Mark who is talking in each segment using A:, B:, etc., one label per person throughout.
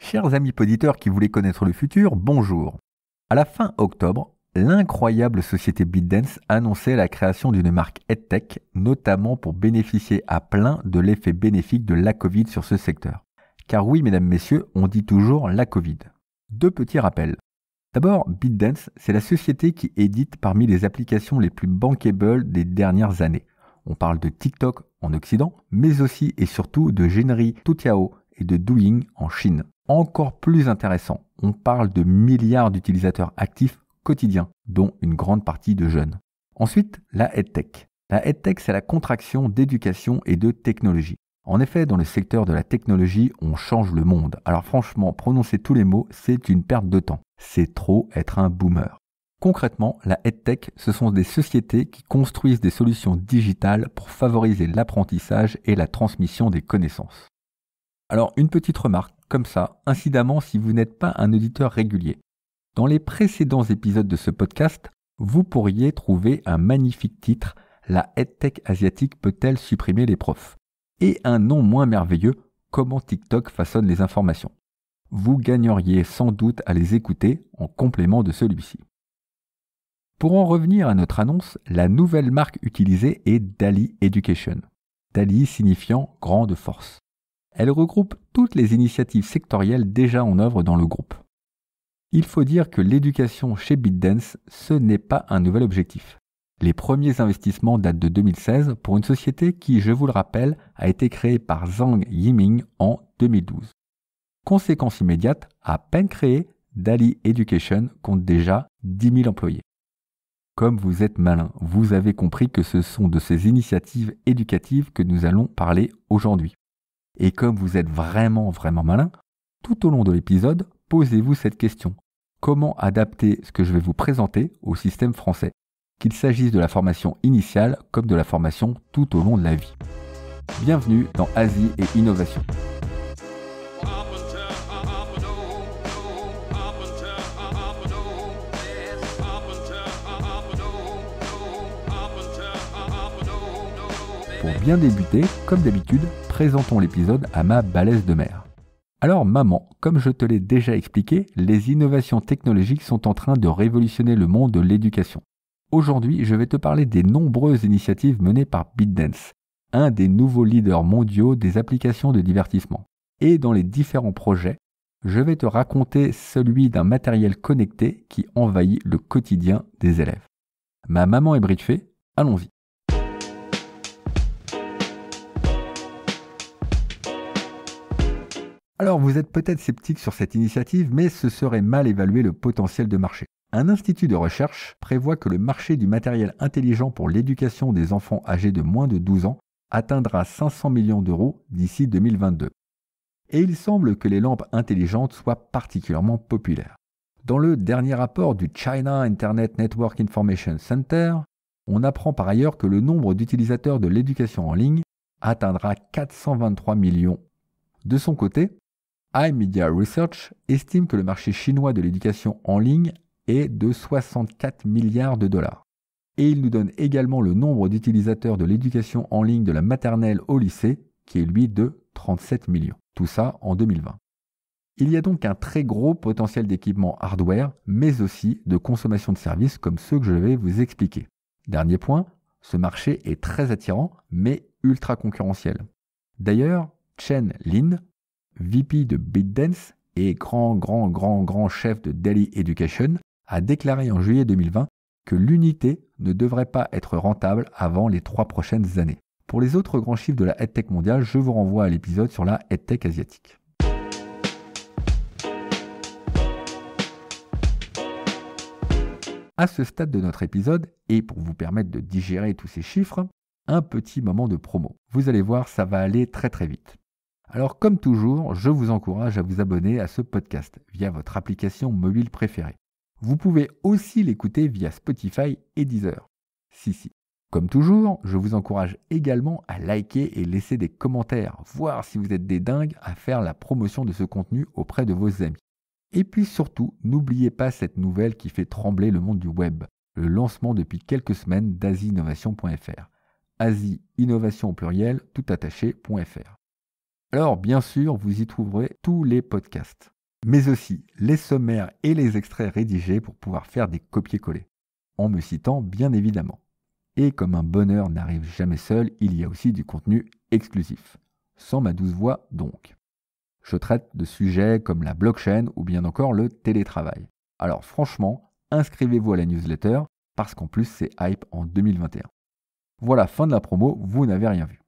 A: Chers amis poditeurs qui voulaient connaître le futur, bonjour. À la fin octobre, l'incroyable société ByteDance annonçait la création d'une marque EdTech, notamment pour bénéficier à plein de l'effet bénéfique de la Covid sur ce secteur. Car oui, mesdames, messieurs, on dit toujours la Covid. Deux petits rappels. D'abord, ByteDance, c'est la société qui édite parmi les applications les plus bankable des dernières années. On parle de TikTok en Occident, mais aussi et surtout de Genri, Toutiao et de Douyin en Chine. Encore plus intéressant, on parle de milliards d'utilisateurs actifs quotidiens, dont une grande partie de jeunes. Ensuite, la EdTech. La EdTech, c'est la contraction d'éducation et de technologie. En effet, dans le secteur de la technologie, on change le monde. Alors franchement, prononcer tous les mots, c'est une perte de temps. C'est trop être un boomer. Concrètement, la EdTech, ce sont des sociétés qui construisent des solutions digitales pour favoriser l'apprentissage et la transmission des connaissances. Alors, une petite remarque, comme ça, incidemment si vous n'êtes pas un auditeur régulier. Dans les précédents épisodes de ce podcast, vous pourriez trouver un magnifique titre, La EdTech asiatique peut-elle supprimer les profs ? Et un nom moins merveilleux, Comment TikTok façonne les informations. Vous gagneriez sans doute à les écouter en complément de celui-ci. Pour en revenir à notre annonce, la nouvelle marque utilisée est DALI Education. DALI signifiant grande force. Elle regroupe toutes les initiatives sectorielles déjà en œuvre dans le groupe. Il faut dire que l'éducation chez ByteDance, ce n'est pas un nouvel objectif. Les premiers investissements datent de 2016 pour une société qui, je vous le rappelle, a été créée par Zhang Yiming en 2012. Conséquence immédiate, à peine créée, DALI Education compte déjà 10 000 employés. Comme vous êtes malin, vous avez compris que ce sont de ces initiatives éducatives que nous allons parler aujourd'hui. Et comme vous êtes vraiment malin, tout au long de l'épisode, posez-vous cette question. Comment adapter ce que je vais vous présenter au système français, qu'il s'agisse de la formation initiale comme de la formation tout au long de la vie. Bienvenue dans Asie et Innovation. Pour bien débuter, comme d'habitude, présentons l'épisode à ma balèze de mère. Alors maman, comme je te l'ai déjà expliqué, les innovations technologiques sont en train de révolutionner le monde de l'éducation. Aujourd'hui, je vais te parler des nombreuses initiatives menées par ByteDance, un des nouveaux leaders mondiaux des applications de divertissement. Et dans les différents projets, je vais te raconter celui d'un matériel connecté qui envahit le quotidien des élèves. Ma maman est briefée, allons-y. Alors vous êtes peut-être sceptique sur cette initiative, mais ce serait mal évaluer le potentiel de marché. Un institut de recherche prévoit que le marché du matériel intelligent pour l'éducation des enfants âgés de moins de 12 ans atteindra 500 millions d'euros d'ici 2022. Et il semble que les lampes intelligentes soient particulièrement populaires. Dans le dernier rapport du China Internet Network Information Center, on apprend par ailleurs que le nombre d'utilisateurs de l'éducation en ligne atteindra 423 millions. De son côté, iMedia Research estime que le marché chinois de l'éducation en ligne est de 64 milliards de dollars. Et il nous donne également le nombre d'utilisateurs de l'éducation en ligne de la maternelle au lycée, qui est lui de 37 millions. Tout ça en 2020. Il y a donc un très gros potentiel d'équipement hardware, mais aussi de consommation de services comme ceux que je vais vous expliquer. Dernier point, ce marché est très attirant, mais ultra concurrentiel. D'ailleurs, Chen Lin, VP de ByteDance et grand chef de DALI Education, a déclaré en juillet 2020 que l'unité ne devrait pas être rentable avant les 3 prochaines années. Pour les autres grands chiffres de la EdTech mondiale, je vous renvoie à l'épisode sur la EdTech asiatique. À ce stade de notre épisode, et pour vous permettre de digérer tous ces chiffres, un petit moment de promo. Vous allez voir, ça va aller très vite. Alors comme toujours, je vous encourage à vous abonner à ce podcast via votre application mobile préférée. Vous pouvez aussi l'écouter via Spotify et Deezer. Si. Comme toujours, je vous encourage également à liker et laisser des commentaires, voir si vous êtes des dingues à faire la promotion de ce contenu auprès de vos amis. Et puis surtout, n'oubliez pas cette nouvelle qui fait trembler le monde du web, le lancement depuis quelques semaines d'asiinnovation.fr. Asie Innovation au pluriel, toutattaché.fr. Alors bien sûr, vous y trouverez tous les podcasts, mais aussi les sommaires et les extraits rédigés pour pouvoir faire des copier-coller, en me citant bien évidemment. Et comme un bonheur n'arrive jamais seul, il y a aussi du contenu exclusif, sans ma douce voix donc. Je traite de sujets comme la blockchain ou bien encore le télétravail. Alors franchement, inscrivez-vous à la newsletter, parce qu'en plus c'est hype en 2021. Voilà, fin de la promo, vous n'avez rien vu.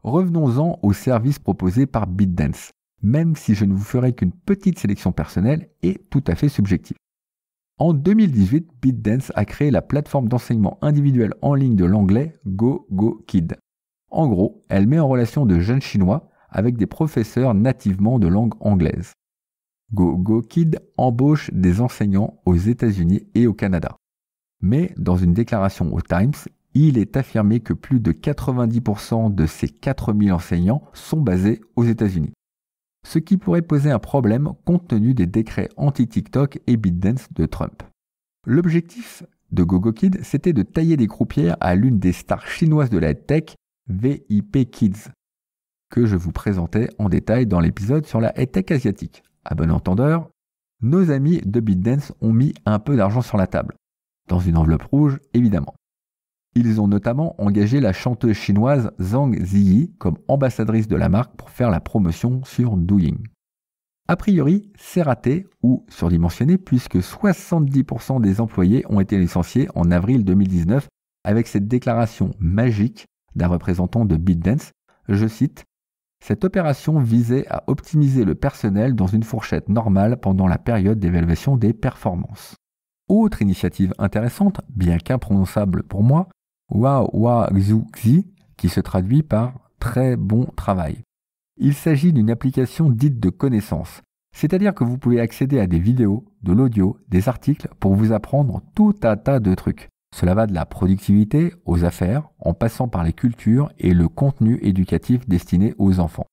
A: Revenons-en aux services proposés par ByteDance, même si je ne vous ferai qu'une petite sélection personnelle et tout à fait subjective. En 2018, ByteDance a créé la plateforme d'enseignement individuel en ligne de l'anglais GoGoKid. En gros, elle met en relation de jeunes Chinois avec des professeurs nativement de langue anglaise. GoGoKid embauche des enseignants aux États-Unis et au Canada. Mais dans une déclaration au Times, il est affirmé que plus de 90% de ces 4000 enseignants sont basés aux États-Unis. Ce qui pourrait poser un problème compte tenu des décrets anti-TikTok et ByteDance de Trump. L'objectif de GoGoKid, c'était de tailler des croupières à l'une des stars chinoises de la tech, VIP Kids, que je vous présentais en détail dans l'épisode sur la tech asiatique. À bon entendeur, nos amis de ByteDance ont mis un peu d'argent sur la table, dans une enveloppe rouge évidemment. Ils ont notamment engagé la chanteuse chinoise Zhang Ziyi comme ambassadrice de la marque pour faire la promotion sur Douyin. A priori, c'est raté ou surdimensionné puisque 70% des employés ont été licenciés en avril 2019 avec cette déclaration magique d'un représentant de ByteDance, je cite, « Cette opération visait à optimiser le personnel dans une fourchette normale pendant la période d'évaluation des performances. » Autre initiative intéressante, bien qu'imprononçable pour moi, Wawazhuxi, qui se traduit par « très bon travail ». Il s'agit d'une application dite de connaissance, c'est-à-dire que vous pouvez accéder à des vidéos, de l'audio, des articles pour vous apprendre tout un tas de trucs. Cela va de la productivité aux affaires, en passant par les cultures et le contenu éducatif destiné aux enfants.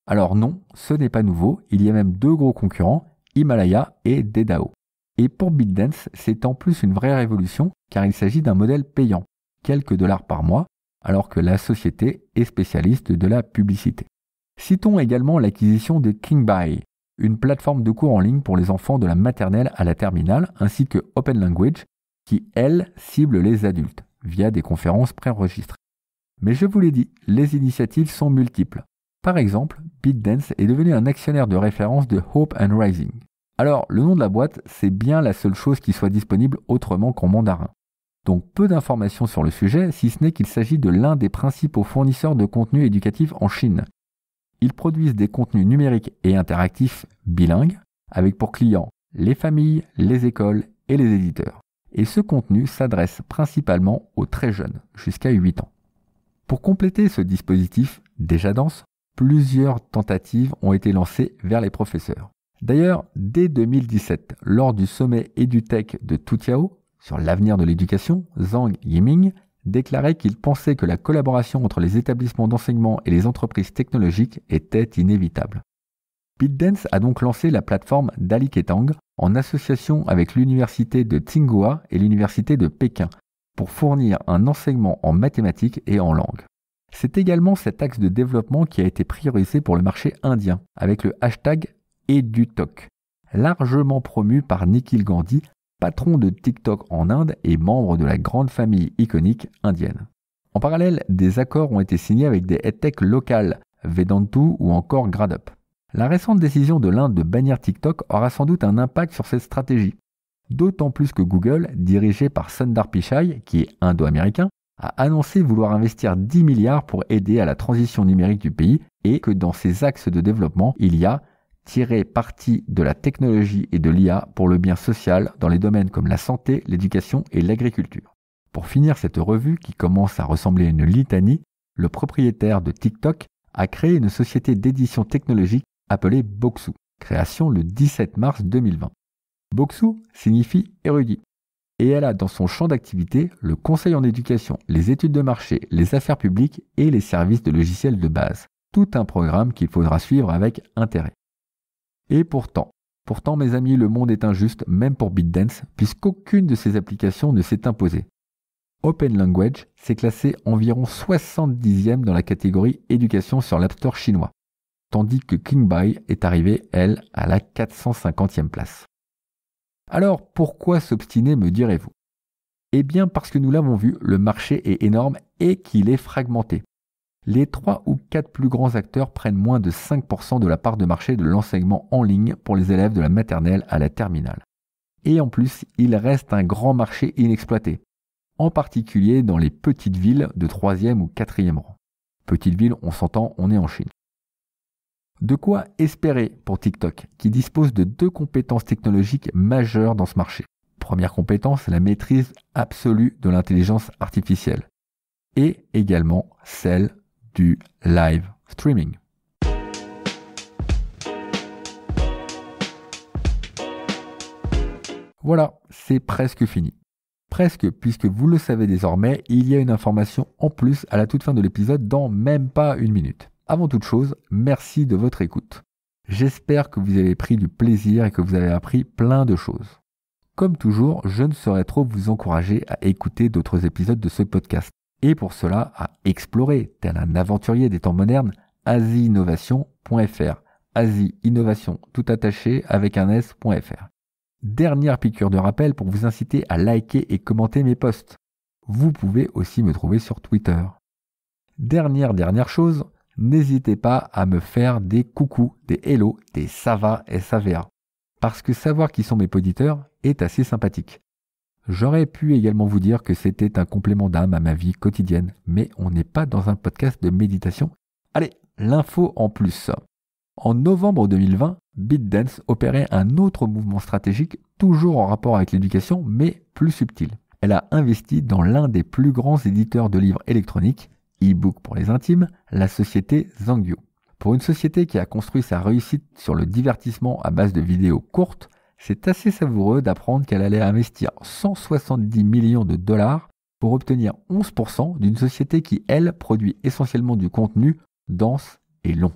A: Alors non, ce n'est pas nouveau, il y a même deux gros concurrents, Himalaya et Dedao. Et pour ByteDance, c'est en plus une vraie révolution car il s'agit d'un modèle payant, quelques dollars par mois, alors que la société est spécialiste de la publicité. Citons également l'acquisition de KingBuy, une plateforme de cours en ligne pour les enfants de la maternelle à la terminale, ainsi que Open Language, qui, elle, cible les adultes, via des conférences préenregistrées. Mais je vous l'ai dit, les initiatives sont multiples. Par exemple, ByteDance est devenu un actionnaire de référence de Hope and Rising. Alors, le nom de la boîte, c'est bien la seule chose qui soit disponible autrement qu'en mandarin. Donc peu d'informations sur le sujet, si ce n'est qu'il s'agit de l'un des principaux fournisseurs de contenu éducatif en Chine. Ils produisent des contenus numériques et interactifs bilingues, avec pour clients les familles, les écoles et les éditeurs. Et ce contenu s'adresse principalement aux très jeunes, jusqu'à 8 ans. Pour compléter ce dispositif déjà dense, plusieurs tentatives ont été lancées vers les professeurs. D'ailleurs, dès 2017, lors du sommet EduTech de Toutiao, sur l'avenir de l'éducation, Zhang Yiming déclarait qu'il pensait que la collaboration entre les établissements d'enseignement et les entreprises technologiques était inévitable. ByteDance a donc lancé la plateforme DaliKetang en association avec l'université de Tsinghua et l'université de Pékin pour fournir un enseignement en mathématiques et en langue. C'est également cet axe de développement qui a été priorisé pour le marché indien avec le hashtag EduTok, largement promu par Nikhil Gandhi, patron de TikTok en Inde et membre de la grande famille iconique indienne. En parallèle, des accords ont été signés avec des edtech locales, Vedantu ou encore GradUp. La récente décision de l'Inde de bannir TikTok aura sans doute un impact sur cette stratégie, d'autant plus que Google, dirigé par Sundar Pichai, qui est indo-américain, a annoncé vouloir investir 10 milliards pour aider à la transition numérique du pays et que dans ses axes de développement, il y a tirer parti de la technologie et de l'IA pour le bien social dans les domaines comme la santé, l'éducation et l'agriculture. Pour finir cette revue qui commence à ressembler à une litanie, le propriétaire de TikTok a créé une société d'édition technologique appelée Boxu, création le 17 mars 2020. Boxu signifie érudit et elle a dans son champ d'activité le conseil en éducation, les études de marché, les affaires publiques et les services de logiciels de base. Tout un programme qu'il faudra suivre avec intérêt. Et pourtant mes amis, le monde est injuste, même pour ByteDance, puisqu'aucune de ces applications ne s'est imposée. Open Language s'est classé environ 70e dans la catégorie éducation sur l'App Store chinois, tandis que KingBuy est arrivée, elle, à la 450e place. Alors, pourquoi s'obstiner, me direz-vous? Eh bien parce que nous l'avons vu, le marché est énorme et qu'il est fragmenté. Les 3 ou 4 plus grands acteurs prennent moins de 5% de la part de marché de l'enseignement en ligne pour les élèves de la maternelle à la terminale. Et en plus, il reste un grand marché inexploité, en particulier dans les petites villes de 3e ou 4e rang. Petites villes, on s'entend, on est en Chine. De quoi espérer pour TikTok, qui dispose de 2 compétences technologiques majeures dans ce marché. Première compétence, la maîtrise absolue de l'intelligence artificielle. Et également celle du live streaming. Voilà, c'est presque fini. Presque, puisque vous le savez désormais, il y a une information en plus à la toute fin de l'épisode dans même pas 1 minute. Avant toute chose, merci de votre écoute. J'espère que vous avez pris du plaisir et que vous avez appris plein de choses. Comme toujours, je ne saurais trop vous encourager à écouter d'autres épisodes de ce podcast. Et pour cela, à explorer, tel un aventurier des temps modernes, asiinnovation.fr. Asie Innovation tout attaché avec un s.fr. Dernière piqûre de rappel pour vous inciter à liker et commenter mes posts. Vous pouvez aussi me trouver sur Twitter. Dernière chose, n'hésitez pas à me faire des coucous, des hello, des ça va et SAVA. Parce que savoir qui sont mes auditeurs est assez sympathique. J'aurais pu également vous dire que c'était un complément d'âme à ma vie quotidienne, mais on n'est pas dans un podcast de méditation. Allez, l'info en plus. En novembre 2020, ByteDance opérait un autre mouvement stratégique, toujours en rapport avec l'éducation, mais plus subtil. Elle a investi dans l'un des plus grands éditeurs de livres électroniques, e-book pour les intimes, la société Zhangyu. Pour une société qui a construit sa réussite sur le divertissement à base de vidéos courtes, c'est assez savoureux d'apprendre qu'elle allait investir 170 millions de dollars pour obtenir 11% d'une société qui, elle, produit essentiellement du contenu dense et long.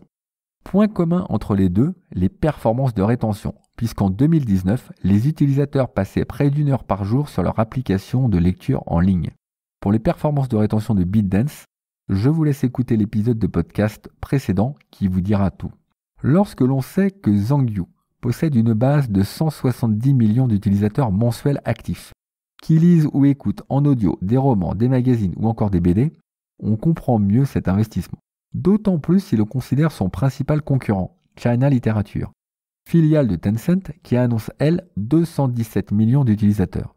A: Point commun entre les deux, les performances de rétention, puisqu'en 2019, les utilisateurs passaient près d'1 heure par jour sur leur application de lecture en ligne. Pour les performances de rétention de ByteDance, je vous laisse écouter l'épisode de podcast précédent qui vous dira tout. Lorsque l'on sait que Zhangyu possède une base de 170 millions d'utilisateurs mensuels actifs, qui lisent ou écoutent en audio des romans, des magazines ou encore des BD, on comprend mieux cet investissement. D'autant plus si l'on considère son principal concurrent, China Literature, filiale de Tencent qui annonce, elle, 217 millions d'utilisateurs.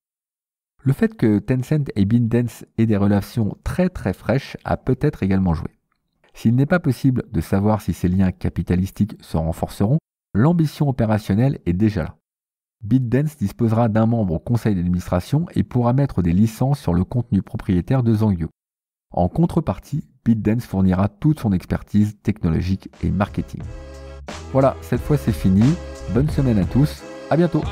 A: Le fait que Tencent et ByteDance aient des relations très fraîches a peut-être également joué. S'il n'est pas possible de savoir si ces liens capitalistiques se renforceront, l'ambition opérationnelle est déjà là. ByteDance disposera d'un membre au conseil d'administration et pourra mettre des licences sur le contenu propriétaire de Zhangyu. En contrepartie, ByteDance fournira toute son expertise technologique et marketing. Voilà, cette fois c'est fini. Bonne semaine à tous. À bientôt.